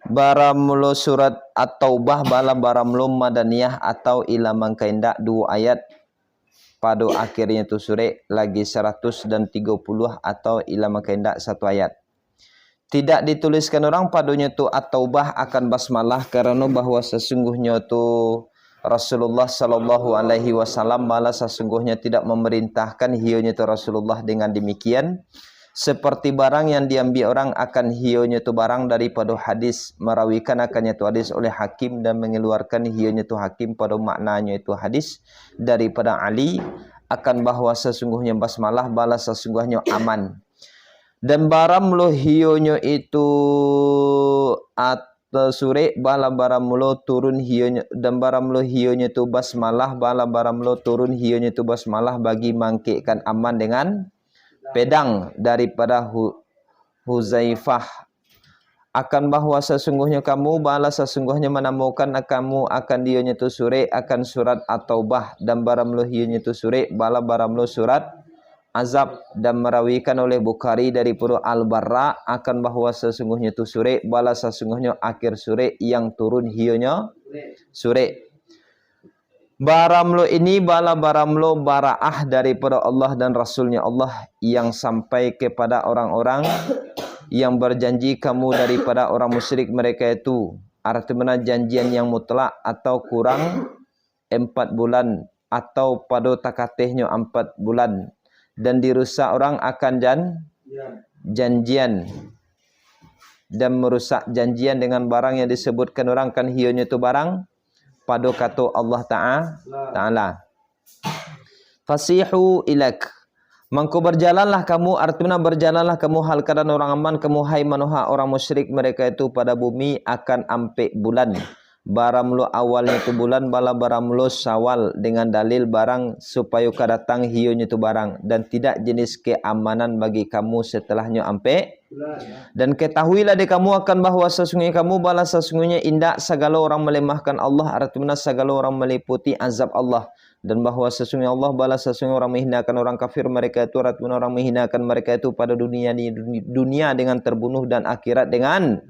Baramlo surat At-Taubah bala baramlo madaniyah atau ila mangkaindak 2 ayat pada akhirnya tu surah lagi 130 atau ila mangkaindak 1 ayat. Tidak dituliskan orang padunya tu At-Taubah akan basmalah karena bahwa sesungguhnya tu Rasulullah sallallahu alaihi wasallam bala sesungguhnya tidak memerintahkan hionya tu Rasulullah dengan demikian. Seperti barang yang diambil orang akan hionya tu barang daripada hadis, merawikan akannya tu hadis oleh hakim dan mengeluarkan hionya tu hakim pada maknanya itu hadis daripada Ali akan bahawa sesungguhnya basmalah bala sesungguhnya aman. Dan baramlo hionya itu sure bala baramlo turun hionya, dan baramlo hionya tu basmalah bala baramlo turun hionya tu basmalah bagi mangkitkan aman dengan pedang daripada Huzaifah akan bahawa sesungguhnya kamu bala sesungguhnya menemukan kamu akan dionya tu sure akan surat At-Taubah dan baramlo hionya tu sure bala baramlo surat Azab dan merawikan oleh Bukhari daripada Al-Barra akan bahawa sesungguhnya tu sure bala sesungguhnya akhir sure yang turun hionya sure. Baramlo ini bala baramlo baraah daripada Allah dan Rasulnya Allah yang sampai kepada orang-orang yang berjanji kamu daripada orang musyrik mereka itu. Artinya janjian yang mutlak atau kurang 4 bulan atau pada takatihnya 4 bulan. Dan dirusak orang akan janjian dan merusak janjian dengan barang yang disebutkan orang kan hionya itu barang pada kata Allah Ta'ala. Fasihu ilak. Mangko berjalanlah kamu, artinya berjalanlah kamu hal keadaan orang aman, kamu hai manuha orang musyrik mereka itu pada bumi akan ampe bulan. Baramlo awalnya itu bulan, bala baramlo Syawal dengan dalil barang supaya kadatang hionya itu barang. Dan tidak jenis keamanan bagi kamu setelahnya ampe. Dan ketahuilah di kamu akan bahawa sesungguhnya kamu bala sesungguhnya indak segala orang melemahkan Allah, artinya segala orang meliputi azab Allah. Dan bahawa sesungguhnya Allah bala sesungguhnya orang menghinakan orang kafir mereka itu, artinya orang menghinakan mereka itu pada dunia dengan terbunuh dan akhirat dengan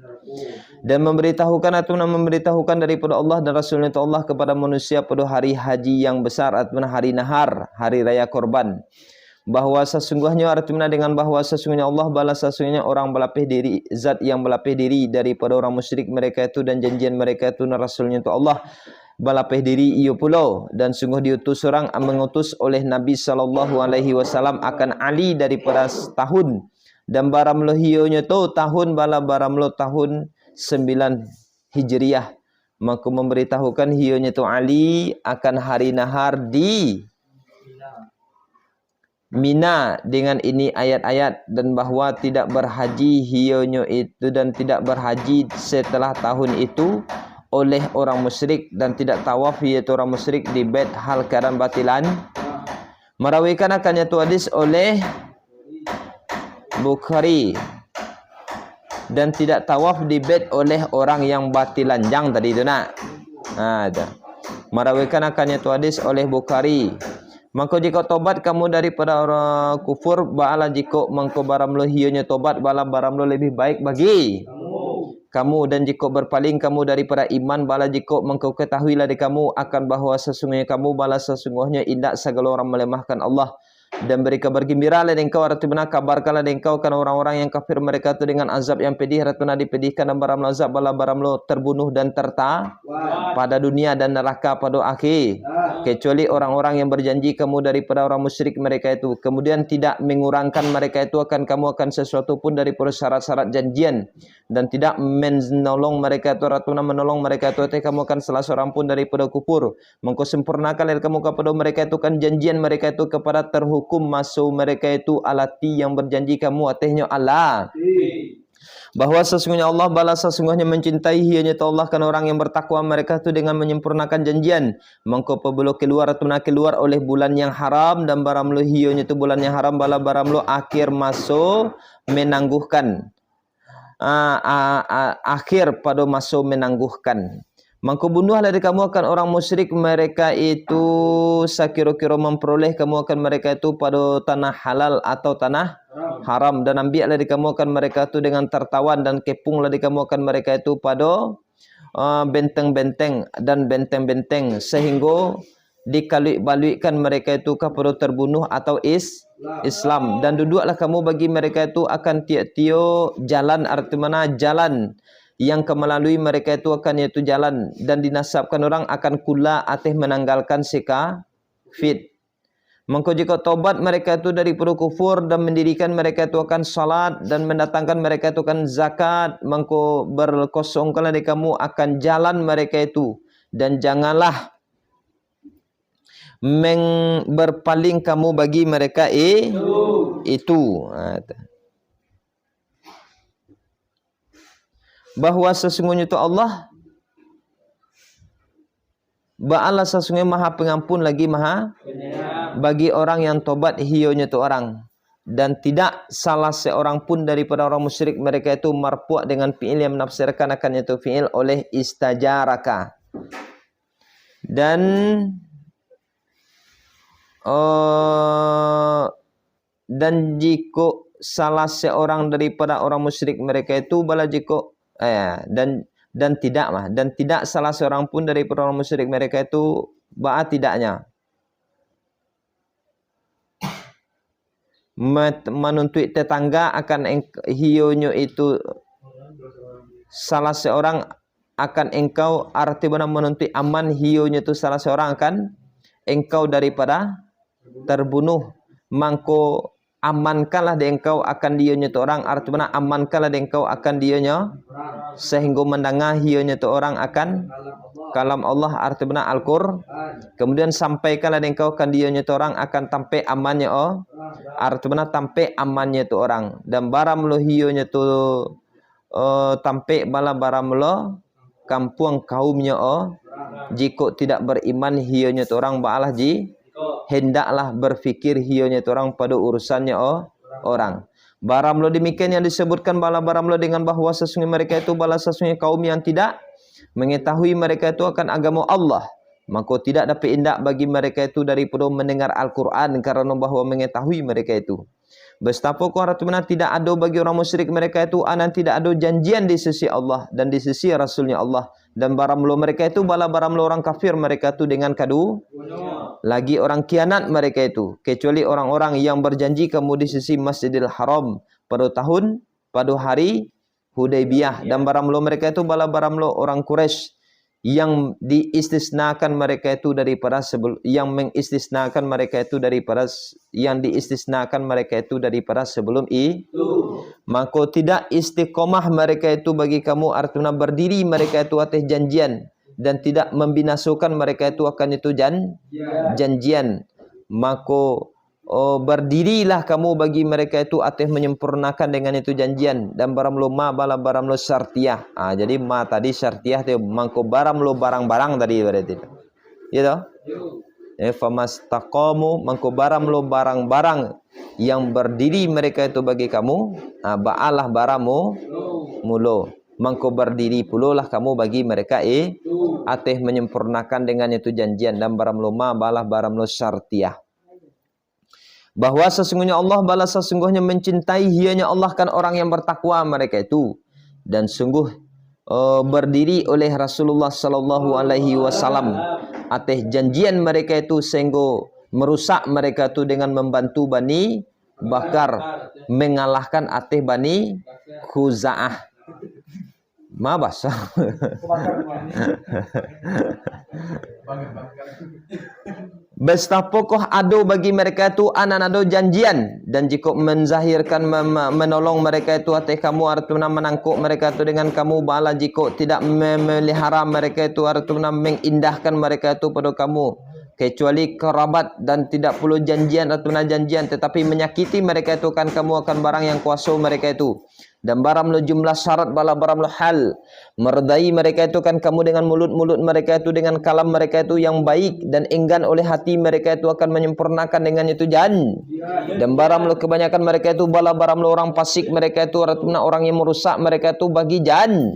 dan memberitahukan atau memberitahukan daripada Allah dan Rasulnya Allah kepada manusia pada hari haji yang besar atau hari nahar, hari raya korban. Bahawa sesungguhnya artinya dengan bahawa sesungguhnya Allah bala sesungguhnya orang belapih diri, zat yang belapih diri daripada orang musyrik mereka itu dan janjian mereka itu dan Rasulnya itu Allah belapih diri ia pula. Dan sungguh diutus orang mengutus oleh Nabi SAW akan Ali daripada tahun. Dan baramlo hionya tu tahun bala baramlo tahun 9 Hijriah. Maka memberitahukan hionya tu Ali akan hari nahar di Mina dengan ini ayat-ayat dan bahawa tidak berhaji hionya itu dan tidak berhaji setelah tahun itu oleh orang musyrik dan tidak tawaf iaitu orang musyrik di bait hal keadaan batilan. Merawikan akannya tu hadis oleh Bukhari dan tidak tawaf di bait oleh orang yang batilanjang tadi itu nak. Ada. Merawikan akannya tu hadis oleh Bukhari. Maka jika tobat kamu daripada orang kufur, bala jika mengko baramlo hionya tobat bala baramlo lebih baik bagi kamu. Dan jika berpaling kamu daripada iman, bala jika mengko ketahuilah di kamu akan bahawa sesungguhnya kamu bala sesungguhnya indak segala orang melemahkan Allah. Dan mereka bergembiralah engkau, artinya kabarkanlah engkau kan orang-orang yang kafir mereka itu dengan azab yang pedih, artinya dipedihkan dan baramlo azab bala baramlo terbunuh dan pada dunia dan neraka pada akhir. Kecuali orang-orang yang berjanji kamu daripada orang musyrik mereka itu, kemudian tidak mengurangkan mereka itu akan kamu akan sesuatu pun daripada syarat-syarat janjian, dan tidak menolong mereka itu, artinya menolong mereka itu kamu akan salah seorang pun daripada kufur. Mengko sempurnakan kamu kepada mereka itu kan janjian mereka itu kepada terhukum masuk mereka itu alati yang berjanji kamu atasnya Allah. Bahawa sesungguhnya Allah bala sesungguhnya mencintai hanya Allah kan orang yang bertakwa mereka itu dengan menyempurnakan janjian. Mengko apabila keluar oleh bulan yang haram dan baramlo hionya itu bulan yang haram bala baramlo akhir masuk menangguhkan akhir pada masuk menangguhkan. Maka bunuhlah dari kamu akan orang musyrik mereka itu sekira-kira memperoleh kamu akan mereka itu pada tanah halal atau tanah haram, dan ambillah dari kamu akan mereka itu dengan tertawan, dan kepunglah dari kamu akan mereka itu pada benteng-benteng dan benteng-benteng, sehingga dikalik-balikkan mereka itu kepada terbunuh atau Islam. Dan duduklah kamu bagi mereka itu akan tiap-tiap jalan, arti mana jalan yang melalui mereka itu akan yaitu jalan, dan dinasabkan orang akan kula atih menanggalkan sika fit. Maka jika tobat mereka itu dari perlu kufur dan mendirikan mereka itu akan salat dan mendatangkan mereka itu akan zakat, maka berkosongkanlah di kamu akan jalan mereka itu, dan janganlah berpaling kamu bagi mereka itu. Bahawa sesungguhnya itu Allah Ba'ala sesungguhnya maha pengampun lagi maha bagi orang yang tobat hionya itu orang. Dan tidak salah seorang pun daripada orang musyrik mereka itu marfu' dengan fi'il yang menafsirkan akan itu fi'il oleh istajaraka. Dan jika salah seorang daripada orang musyrik mereka itu bala jika dan tidak salah seorang pun daripada orang musyrik mereka itu tidaknya menuntut tetangga akan hionya itu salah seorang akan engkau, arti benar menuntut aman hionya itu salah seorang akan engkau daripada terbunuh, mangko amankanlah di engkau akan dionya tu orang, arti mana amankanlah di engkau akan dionya, sehingga mendengar hionya tu orang akan kalam Allah, arti mana Al-Qur'an. Kemudian sampaikanlah di engkau akan dionya tu orang akan tampe amannya arti mana tampe amannya tu orang. Dan baram lo hionya tu tampe bala baram lo kampung kaumnya jika tidak beriman hionya tu orang baalah hendaklah berfikir hionya itu orang pada urusannya orang. Baramlo demikian yang disebutkan bala baramlo dengan bahawa sesungguhnya mereka itu bala sesungguhnya kaum yang tidak mengetahui mereka itu akan agama Allah. Maka tidak dapat indak bagi mereka itu daripada mendengar Al-Quran karena bahawa mengetahui mereka itu. Betapa kuaratuna tidak ada bagi orang musyrik mereka itu anan tidak ada janjian di sisi Allah dan di sisi Rasulnya Allah. Dan baramlo mereka itu bala baramlo orang kafir mereka itu dengan kadu lagi orang kianat mereka itu, kecuali orang-orang yang berjanji kamu di sisi Masjidil Haram pada hari Hudaybiyah. Dan baramlo mereka itu bala baramlo orang Quraisy yang diistisnakan mereka itu daripada yang mengistisnakan mereka itu daripada sebelum itu, maka tidak istiqomah mereka itu bagi kamu, artinya berdiri mereka itu atas janjian dan tidak membinasakan mereka itu akan itu janjian, maka berdirilah kamu bagi mereka itu atas menyempurnakan dengan itu janjian. Dan baramlo ma bala baramlo syartiyah. Jadi ma tadi syartiyah tu mangko baramlo barang-barang tadi berarti. Ya toh? Famastaqamu mangko baramlo barang-barang yang berdiri mereka itu bagi kamu, ba'alah baramu mulo. Mangko berdiri pulolah kamu bagi mereka atas menyempurnakan dengan itu janjian. Dan baramlo ma balah baramlo syartiyah. Bahawa sesungguhnya Allah balas sesungguhnya mencintai hianya Allah kan orang yang bertakwa mereka itu. Dan sungguh berdiri oleh Rasulullah sallallahu alaihi wasallam atas janjian mereka itu sehingga merusak mereka itu dengan membantu Bani Bakar mengalahkan atas Bani Khuza'ah. Mabas. Bestapokoh ado bagi mereka itu anan ado janjian, dan jika menzahirkan menolong mereka itu atas kamu, artinya menangkuk mereka itu dengan kamu, bala jika tidak memelihara mereka itu artinya mengindahkan mereka itu pada kamu, kecuali kerabat dan tidak perlu janjian atau janjian, tetapi menyakiti mereka itu kan kamu akan barang yang kuasa mereka itu. dan baramlo jumlah syarat bala baramlo hal. Meredai mereka itu kan kamu dengan mulut-mulut mereka itu, dengan kalam mereka itu yang baik, dan enggan oleh hati mereka itu akan menyempurnakan dengan itu jan. Dan baramlo kebanyakan mereka itu bala baramlo orang fasik mereka itu, orang yang merusak mereka itu bagi jan.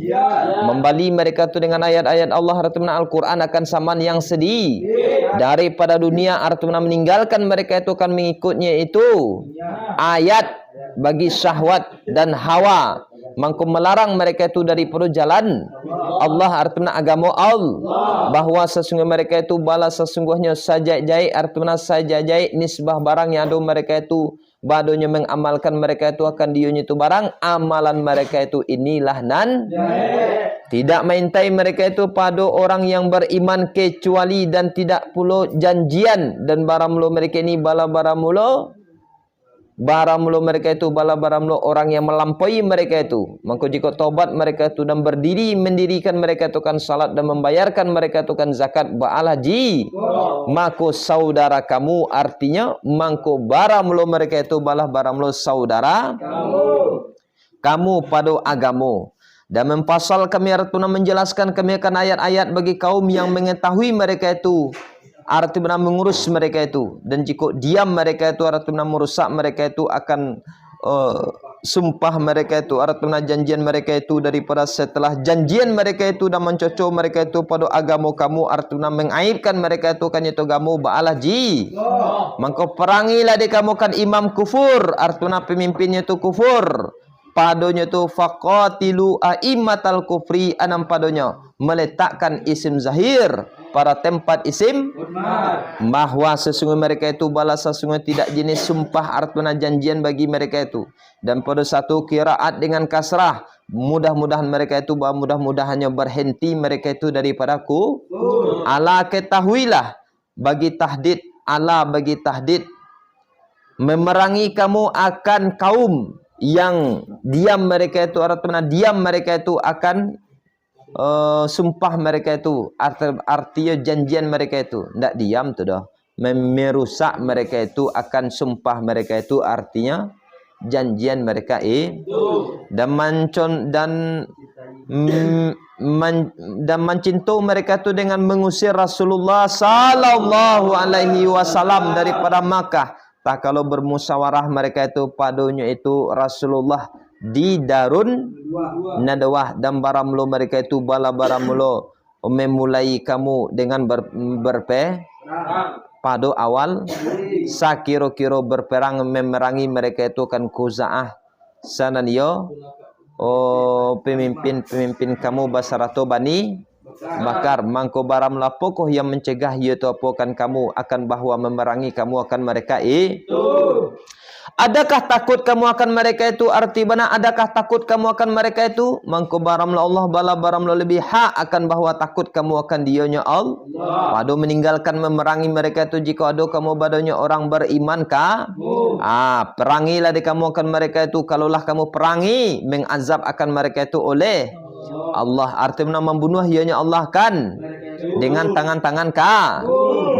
Membali mereka itu dengan ayat-ayat Allah Al-Quran akan saman yang sedih daripada dunia, artinya meninggalkan mereka itu akan mengikutnya itu ayat bagi syahwat dan hawa, mangko melarang mereka itu daripada jalan Allah, artinya agama Allah, bahawa sesungguhnya mereka itu bala sesungguhnya sajai, artinya sajai nisbah barang yang ada mereka itu badonya mengamalkan mereka itu akan diunya itu barang amalan mereka itu inilah nan tidak maintai mereka itu pada orang yang beriman kecuali dan tidak pula janjian, dan baramlo mereka ini bala baramlo mereka itu bala baramlo orang yang melampaui mereka itu. Maka jika tobat mereka itu dan mendirikan mereka itu kan salat dan membayarkan mereka itu kan zakat ba'al haji, maka saudara kamu, artinya maka baramlo mereka itu bala baramlo saudara kamu pada agama. Dan mempasal kami artinya menjelaskan kami akan ayat-ayat bagi kaum yang mengetahui mereka itu artinya mengurus mereka itu, dan jika diam mereka itu artinya merusak mereka itu akan sumpah mereka itu artinya janjian mereka itu daripada setelah janjian mereka itu dan mencocok mereka itu pada agama kamu, artinya mengaibkan mereka itu kan itu agama ba'al haji, maka perangilah di kamu kan imam kufur, artinya pemimpinnya itu kufur. Padonya tu faqatilu a'immatal kufri, anam padonya meletakkan isim zahir pada tempat isim bahwa sesungguhnya mereka itu balas sesungguhnya tidak jenis sumpah artinya janjian bagi mereka itu. Dan pada satu qiraat dengan kasrah, mudah-mudahan mereka itu mudah-mudahannya berhenti mereka itu daripada ku. Ala ketahuilah bagi tahdid, ala bagi tahdid memerangi kamu akan kaum yang diam mereka itu, artinya diam mereka itu akan sumpah mereka itu, artinya janjian mereka itu tidak diam tu dah, merusak mereka itu akan sumpah mereka itu, artinya janjian mereka dan mencintai mereka itu dengan mengusir Rasulullah sallallahu alaihi wasallam daripada Makkah. Tak kalau bermusyawarah mereka itu padunya itu Rasulullah di Darun Nadawah, dan baramlo mereka itu bala baramlo memulai kamu dengan pada awal sakiro-kiro berperang memerangi mereka itu kan Khuza'ah sananyo pemimpin kamu Basarato Bani Bakar, mangko baram la pokok yang mencegah yaitu apokan kamu akan bahwa memerangi kamu akan mereka Adakah takut kamu akan mereka itu? Arti mana adakah takut kamu akan mereka itu? Mangko baram la Allah bala baram la lebih hak akan bahwa takut kamu akan dionya Allah. Padu meninggalkan memerangi mereka itu jika ada kamu badonya orang beriman kah? Perangilah di kamu akan mereka itu. Kalaulah kamu perangi, mengazab akan mereka itu oleh Allah, artinya membunuh ianya Allah kan dengan tangan-tangan ka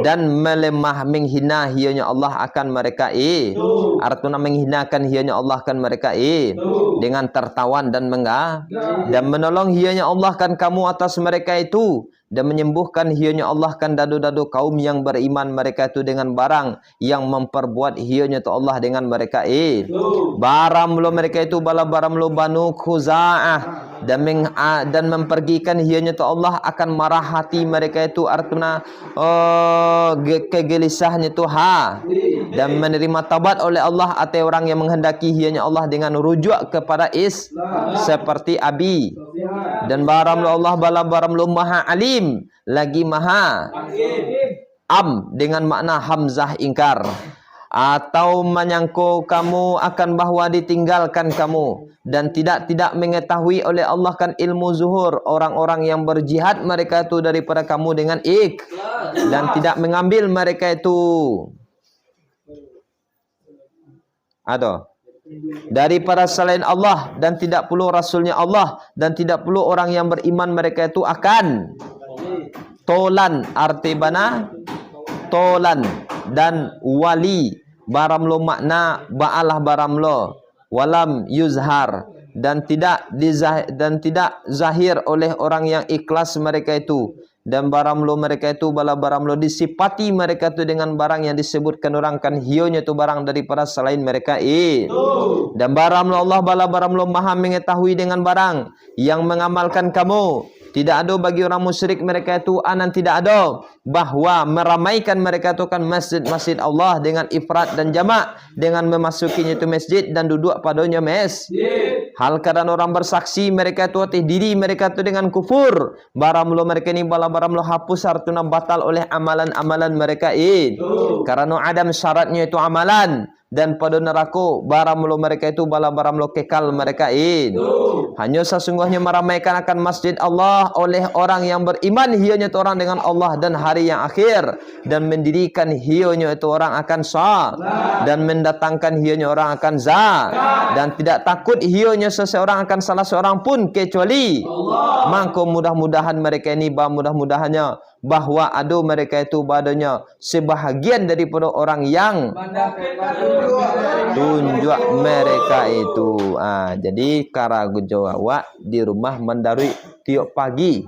dan melemah menghina ianya Allah akan mereka artinya menghinakan ianya Allah kan mereka dengan tertawan dan dan menolong ianya Allah kan kamu atas mereka itu, dan menyembuhkan ianya Allah kan dadu-dadu kaum yang beriman mereka itu dengan barang yang memperbuat ianya tu Allah dengan mereka baramlo mereka itu bala baramlo Banu Khuza'ah dan mempergikan ianya tu Allah akan marah hati mereka itu, artinya kegelisahannya itu dan menerima taubat oleh Allah atas orang yang menghendaki ianya Allah dengan rujuk kepada seperti Abi, dan baramlo Allah bala baramlo Maha Alim lagi Maha dengan makna hamzah ingkar, atau menyangko kamu akan bahwa ditinggalkan kamu dan tidak mengetahui oleh Allah kan ilmu zuhur orang-orang yang berjihad mereka itu daripada kamu dengan dan tidak mengambil mereka itu daripada selain Allah, dan tidak perlu Rasulnya Allah, dan tidak perlu orang yang beriman mereka itu akan tolan, arti bana tolan dan wali baramlo makna ba'alah baramlo walam yuzhar dan tidak zahir oleh orang yang ikhlas mereka itu, dan baramlo mereka itu bala baramlo disipati mereka itu dengan barang yang disebutkan orang kan hionya itu barang daripada selain mereka dan baramlo Allah bala baramlo maha mengetahui dengan barang yang mengamalkan kamu. Tidak ada bagi orang musyrik mereka itu anan tidak ada bahwa meramaikan mereka itu kan masjid Allah dengan ifrat dan jamak, dengan memasukinya itu masjid dan duduk padanya hal keadaan orang bersaksi mereka itu atas diri mereka itu dengan kufur. Baramlo mereka ini bala baramlo hapus hartuna batal oleh amalan-amalan mereka karena adam syaratnya itu amalan, dan pada neraka baramlo mereka itu bala baramlo kekal mereka hanya sesungguhnya meramaikan akan masjid Allah oleh orang yang beriman hionya itu orang dengan Allah dan hari yang akhir, dan mendirikan hionya itu orang akan sah, dan mendatangkan hionya orang akan dan tidak takut hionya seseorang akan salah seorang pun kecuali maka mudah-mudahan mereka ini mudah-mudahannya bahwa ada mereka itu badannya sebahagian daripada orang yang tunjuk mereka itu. Jadi karagu Jawa di rumah mendari tiap pagi,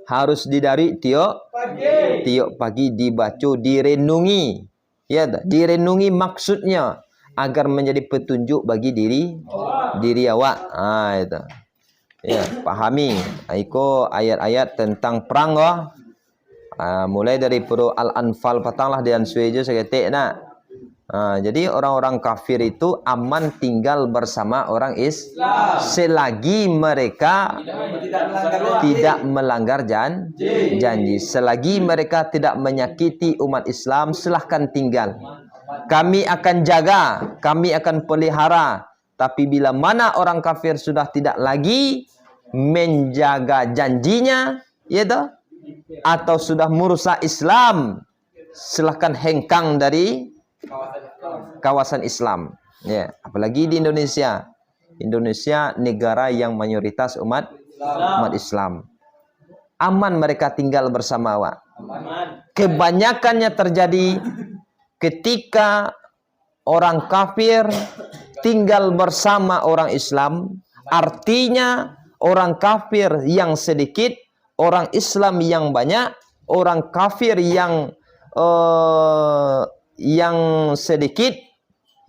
harus didari tiap pagi dibaca, direnungi, ya, direnungi maksudnya agar menjadi petunjuk bagi diri awak. Itu. Ya, pahami. Iko ayat-ayat tentang perang mulai dari Al-Anfal patanglah dan suejo seketik nak. Jadi orang-orang kafir itu aman tinggal bersama orang Islam selagi mereka tidak melanggar janji. Selagi mereka tidak menyakiti umat Islam, silahkan tinggal. Kami akan jaga, kami akan pelihara. Tapi bila mana orang kafir sudah tidak lagi menjaga janjinya, ya toh, atau sudah merusak Islam, silahkan hengkang dari kawasan Islam. Ya, apalagi di Indonesia. Indonesia negara yang mayoritas umat Islam. Aman mereka tinggal bersama awak. Kebanyakannya terjadi ketika orang kafir tinggal bersama orang Islam, artinya orang kafir yang sedikit, orang Islam yang banyak, orang kafir yang sedikit,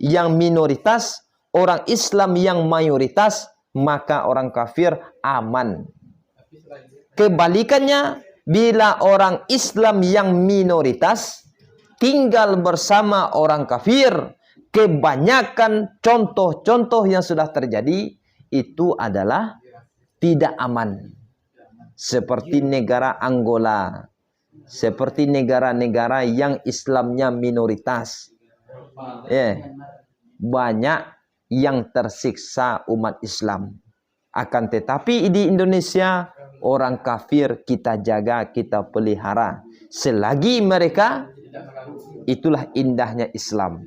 yang minoritas, orang Islam yang mayoritas, maka orang kafir aman. Kebalikannya, bila orang Islam yang minoritas tinggal bersama orang kafir, kebanyakan contoh-contoh yang sudah terjadi itu adalah tidak aman. Seperti negara Angola, seperti negara-negara yang Islamnya minoritas. Banyak yang tersiksa umat Islam. Akan tetapi di Indonesia, orang kafir kita jaga, kita pelihara. Selagi mereka, itulah indahnya Islam.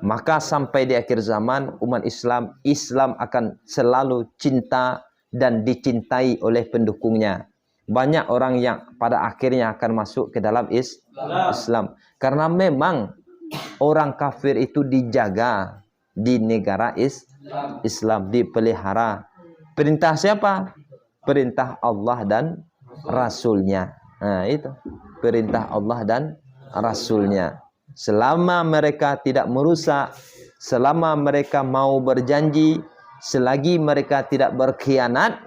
Maka sampai di akhir zaman umat Islam akan selalu cinta dan dicintai oleh pendukungnya. Banyak orang yang pada akhirnya akan masuk ke dalam Islam. Karena memang orang kafir itu dijaga di negara Islam, dipelihara. Perintah siapa? Perintah Allah dan Rasulnya. Nah, itu perintah Allah dan Rasulnya. Selama mereka tidak merusak, selama mereka mau berjanji, selagi mereka tidak berkhianat,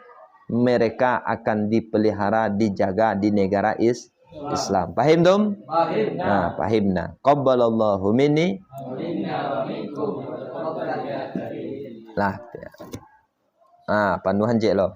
mereka akan dipelihara, dijaga di negara Islam. Paham dong? Nah, pahimna. Qabbalallahu minni lah. Panduan je lo.